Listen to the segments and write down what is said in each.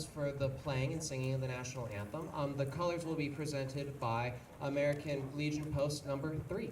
us for the playing and singing of the national anthem. The colors will be presented by American Legion Post number 3.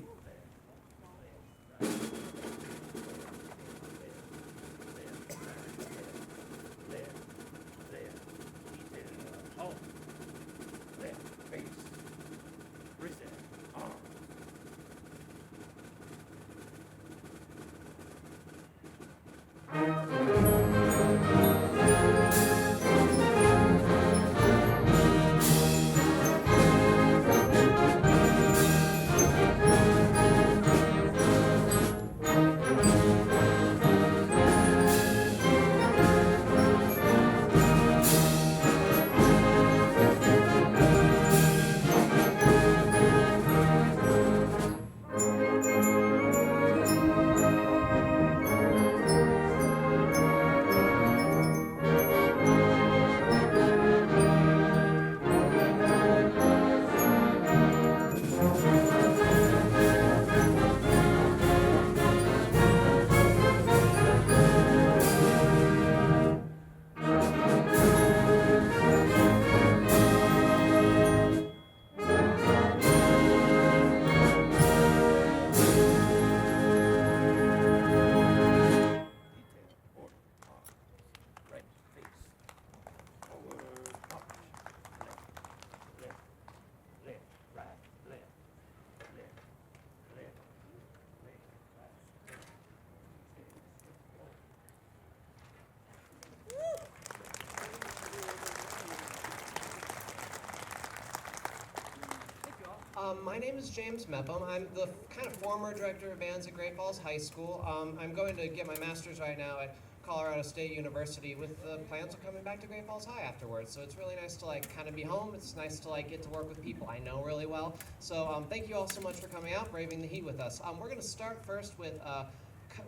My name is James Mepham. I'm the kind of former director of bands at Great Falls High School. I'm going to get my master's right now at Colorado State University with the plans of coming back to Great Falls High afterwards. So it's really nice to kind of be home. It's nice to get to work with people I know really well. So thank you all so much for coming out, braving the heat with us. We're going to start first with,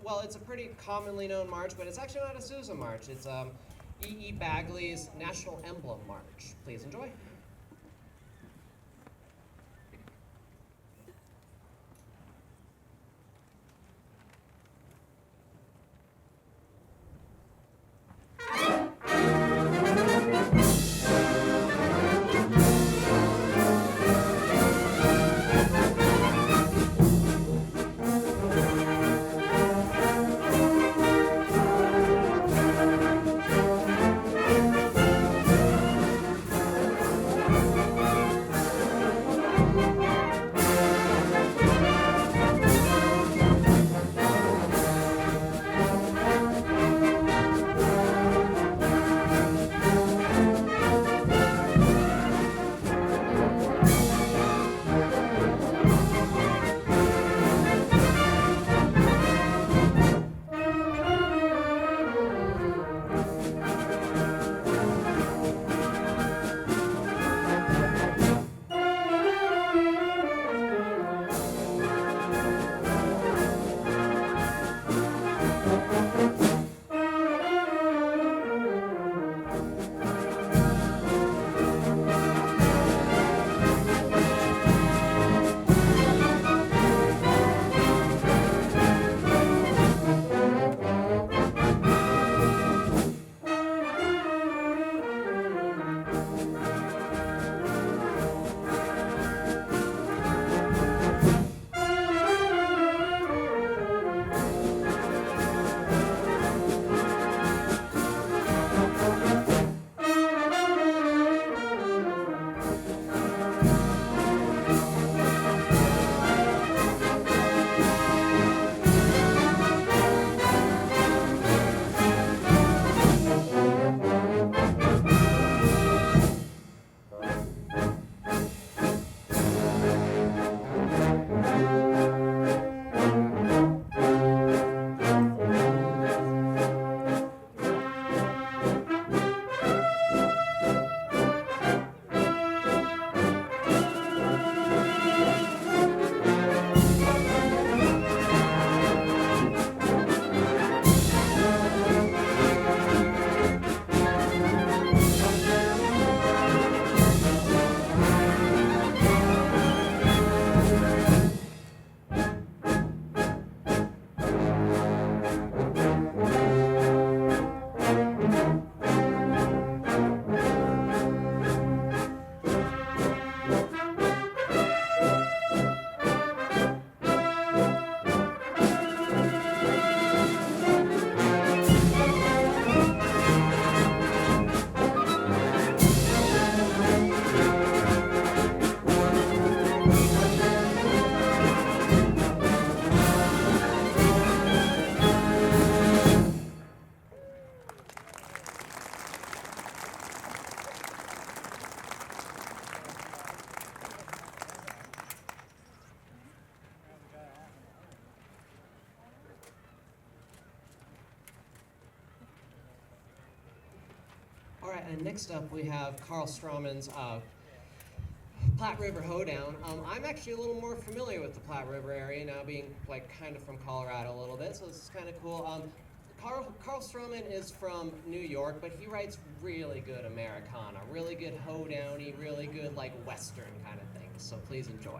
well, it's a pretty commonly known march, but it's actually not a Sousa march. It's E. Bagley's National Emblem March. Please enjoy. and next up we have Carl Strauman's Platte River Hoedown. I'm actually a little more familiar with the Platte River area now, being like kind of from Colorado a little bit, so this is kind of cool. Carl Strauman is from New York, but he writes really good Americana, really good hoedowny, really good like Western kind of things. So please enjoy.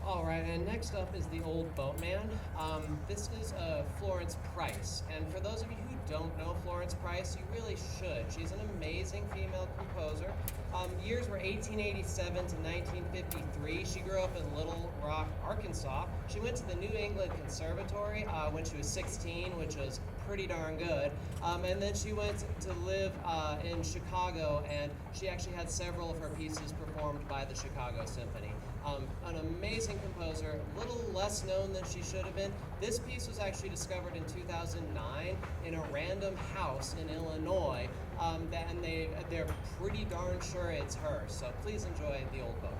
All right, and next up is The Old Boatman. This is Florence Price, and for those of you who don't know Florence Price, you really should. She's an amazing female composer. Years were 1887 to 1953. She grew up in Little Rock, Arkansas. She went to the New England Conservatory when she was 16, which was pretty darn good. And then she went to live in Chicago, and she actually had several of her pieces performed by the Chicago Symphony. An amazing composer, a little less known than she should have been. This piece was actually discovered in 2009 in a random house in Illinois, and they're pretty darn sure it's her. So please enjoy The Old Boatman.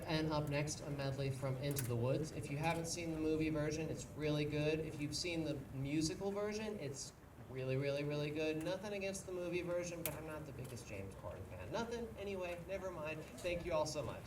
and up next, a medley from Into the Woods. If you haven't seen the movie version, it's really good. If you've seen the musical version, it's really, really, really good. Nothing against the movie version, but I'm not the biggest James Corden fan. Nothing? Anyway, never mind. Thank you all so much.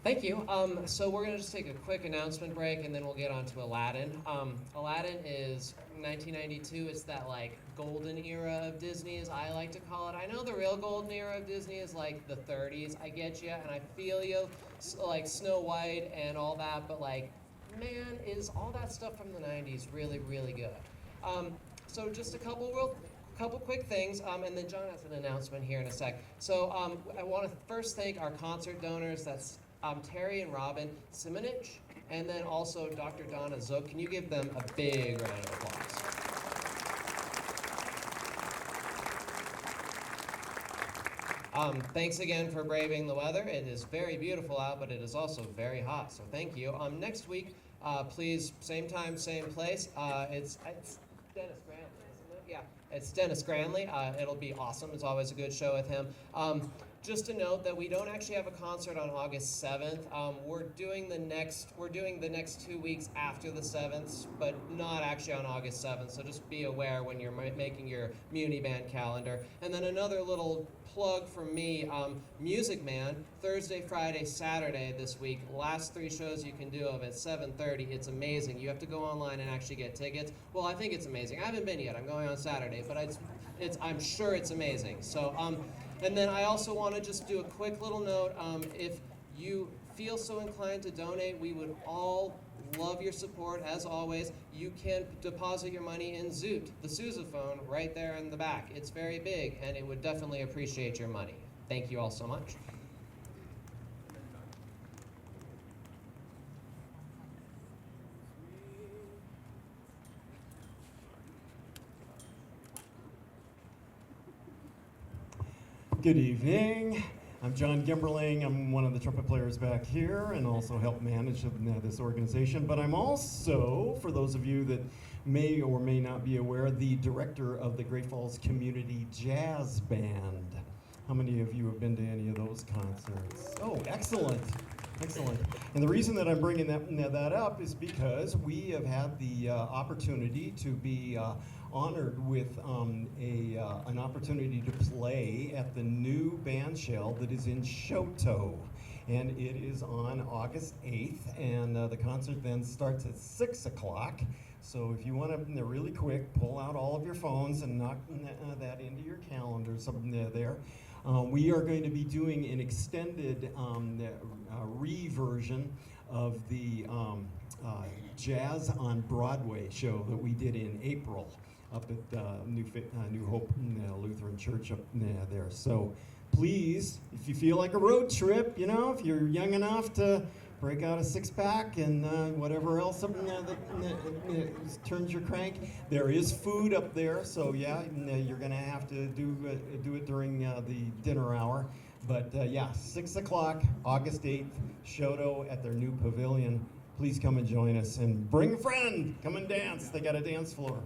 Thank you. So we're going to just take a quick announcement break, and then we'll get on to Aladdin. Aladdin is 1992. It's that like golden era of Disney, as I like to call it. I know the real golden era of Disney is like the 30s. I get you, and I feel you, like Snow White and all that. But like, man, is all that stuff from the 90s really, really good? So just a couple quick things, and then John has an announcement here in a sec. So I want to first thank our concert donors. That's Terry and Robin Simonich, and then also Dr. Donna Zook. Can you give them a big round of applause? Thanks again for braving the weather. It is very beautiful out, but it is also very hot, so thank you. Next week, please, same time, same place. It's Dennis Granley, isn't it? Yeah, it's Dennis Granley. It'll be awesome. It's always a good show with him. Just to note that we don't actually have a concert on August 7th. We're doing the next 2 weeks after the 7th, but not actually on August 7th. So just be aware when you're making your Muni Band calendar. And then another little plug from me, Music Man, Thursday, Friday, Saturday this week. Last 3 shows you can do of at 7:30. It's amazing. You have to go online and actually get tickets. Well, I think it's amazing. I haven't been yet. I'm going on Saturday, but I'm sure it's amazing. So and then I also want to just do a quick little note. If you feel so inclined to donate, we would all love your support. As always, you can deposit your money in Zoot, the sousaphone, right there in the back. It's very big, and it would definitely appreciate your money. Thank you all so much. Good evening. I'm John Gimberling. I'm one of the trumpet players back here and also help manage this organization. But I'm also, for those of you that may or may not be aware, the director of the Great Falls Community Jazz Band. How many of you have been to any of those concerts? Oh, excellent. Excellent. And the reason that I'm bringing that up is because we have had the opportunity to be honored with an opportunity to play at the new band shell that is in Shoto. And it is on August 8th, and the concert then starts at 6 o'clock. So if you want to really quick, pull out all of your phones and knock that into your calendars there. We are going to be doing an extended re-version of the Jazz on Broadway show that we did in April up at New Hope Lutheran Church up there. So please, if you feel like a road trip, if you're young enough to break out a six-pack and whatever else turns your crank. There is food up there, so yeah, you're gonna have to do it during the dinner hour. But yeah, 6 o'clock, August 8th, Shoto at their new pavilion. Please come and join us, and bring a friend. Come and dance. They got a dance floor.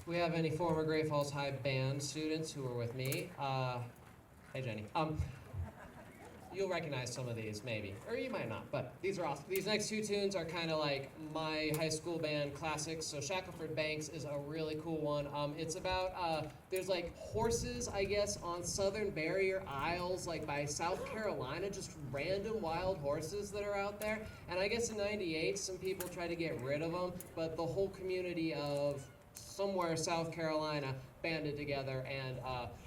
we have any former Great Falls High band students who are with me? Hey Jenny. You'll recognize some of these, maybe, or you might not, but these are awesome. These next two tunes are kind of like my high school band classics. So Shackleford Banks is a really cool one. It's about, there's like horses, I guess, on southern barrier isles, like by South Carolina, just random wild horses that are out there. And I guess in '98, some people tried to get rid of them, but the whole community of somewhere South Carolina banded together and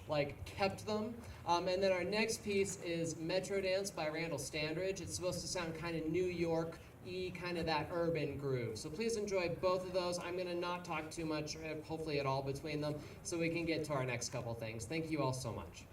like kept them. And then our next piece is Metro Dance by Randall Standridge. It's supposed to sound kind of New York-y, kind of that urban groove. So please enjoy both of those. I'm gonna not talk too much, hopefully at all, between them, so we can get to our next couple things. Thank you all so much.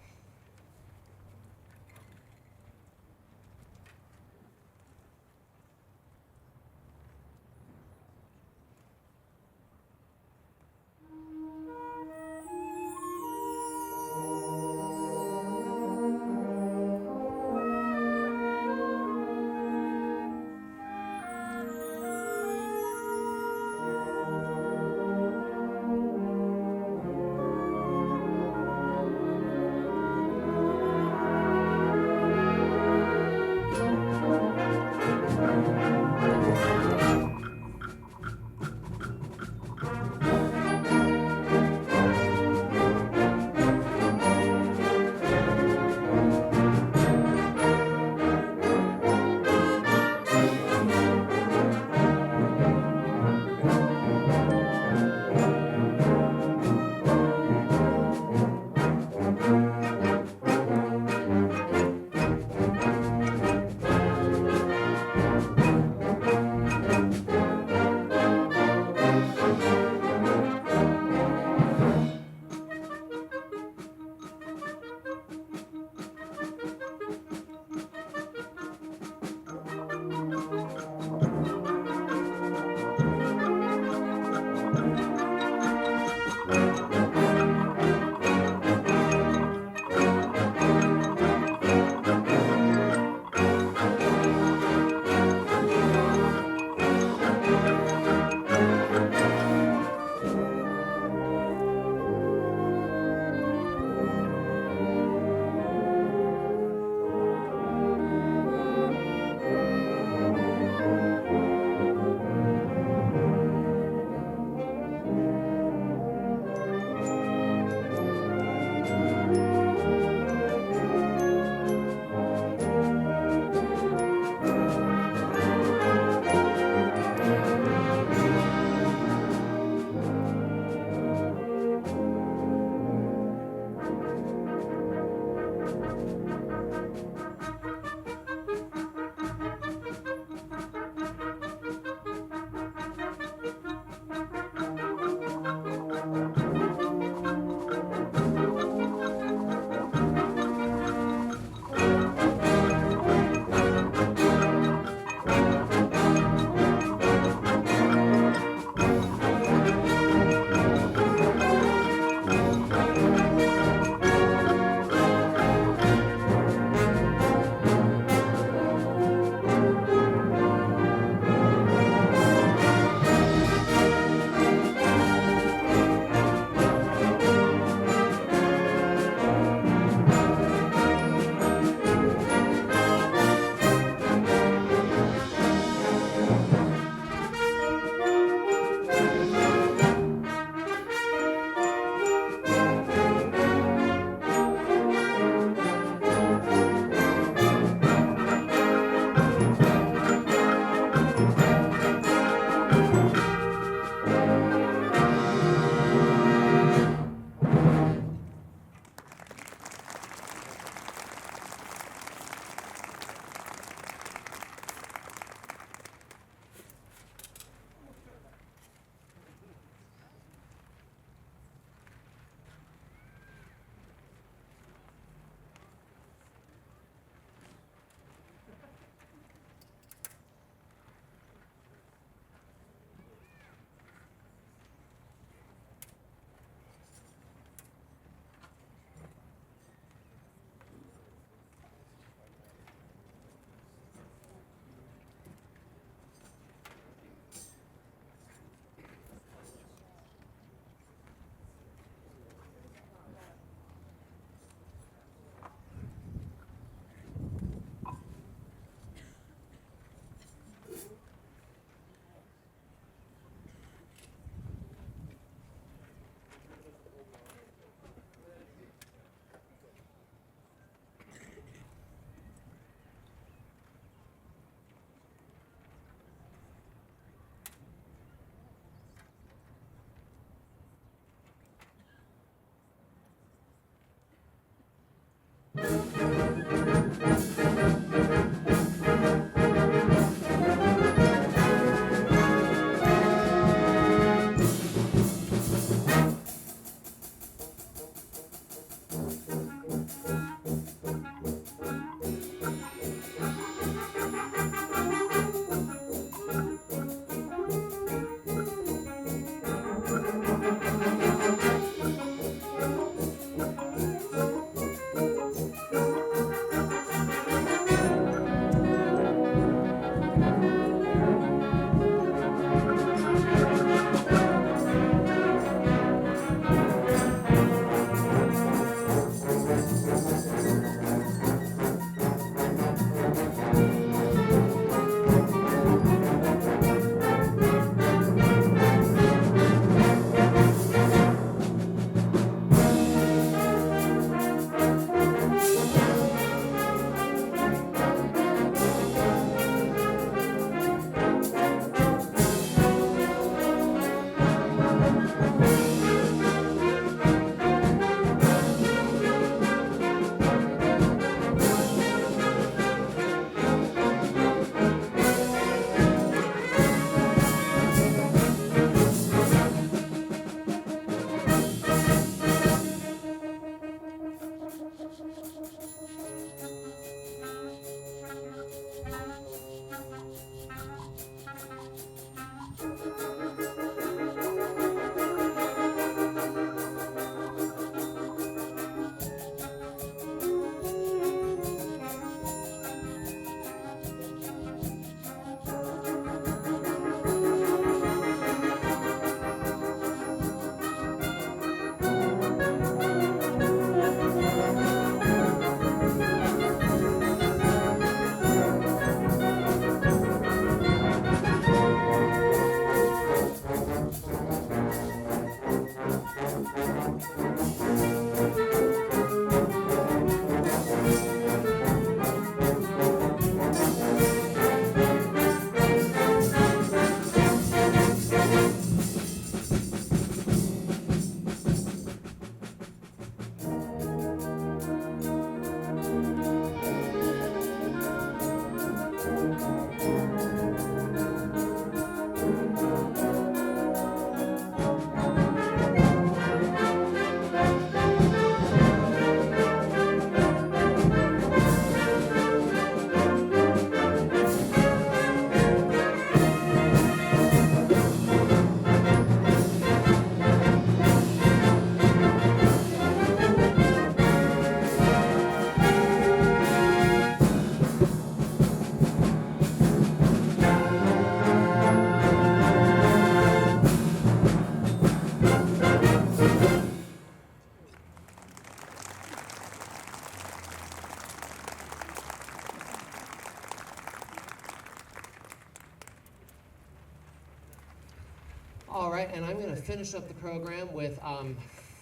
All right, and I'm going to finish up the program with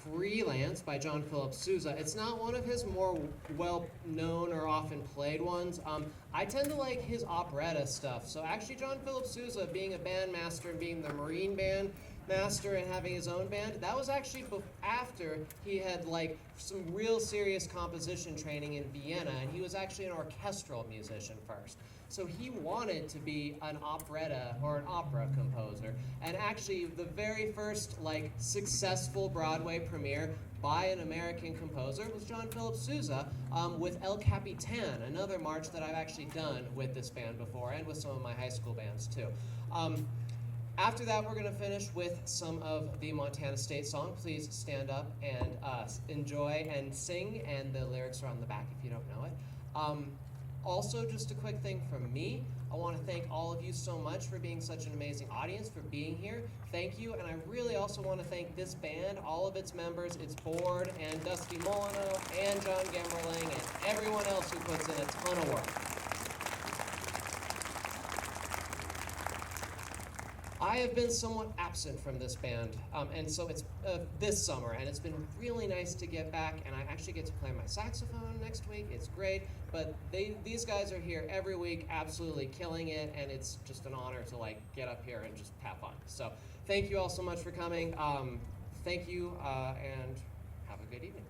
Freelance by John Philip Sousa. It's not one of his more well-known or often played ones. I tend to like his operetta stuff. So actually John Philip Sousa, being a bandmaster and being the Marine band master and having his own band, that was actually after he had like some real serious composition training in Vienna, and he was actually an orchestral musician first. So he wanted to be an operetta or an opera composer. And actually the very first like successful Broadway premiere by an American composer was John Philip Sousa with El Capitan, another march that I've actually done with this band before and with some of my high school bands too. After that, we're going to finish with some of the Montana State song. Please stand up and enjoy and sing, and the lyrics are on the back if you don't know it. Also, just a quick thing from me. I want to thank all of you so much for being such an amazing audience, for being here. Thank you, and I really also want to thank this band, all of its members, its board, and Dusty Molyneux, and John Gemmerling, and everyone else who puts in a ton of work. I have been somewhat absent from this band, and so it's this summer, and it's been really nice to get back, and I actually get to play my saxophone next week. It's great, but these guys are here every week, absolutely killing it, and it's just an honor to like get up here and just have fun. So thank you all so much for coming. Thank you, and have a good evening.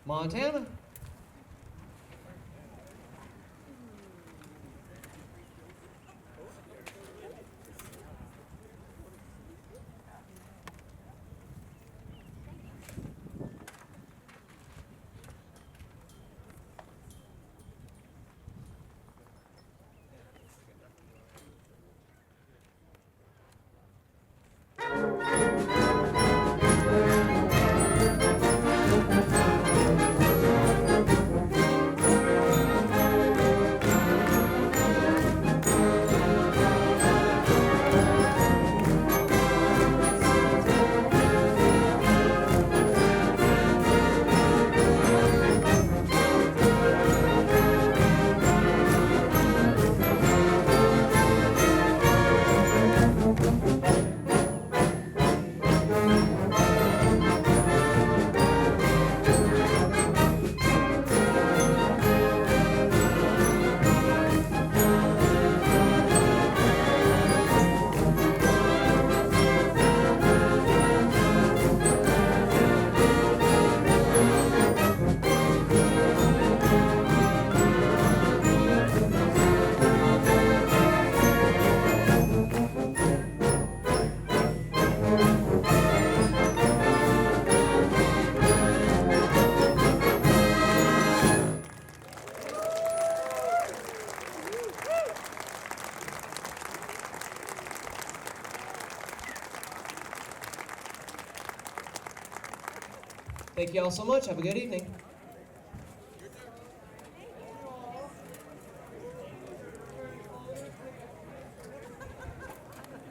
Montana. Thank you all so much. Have a good evening.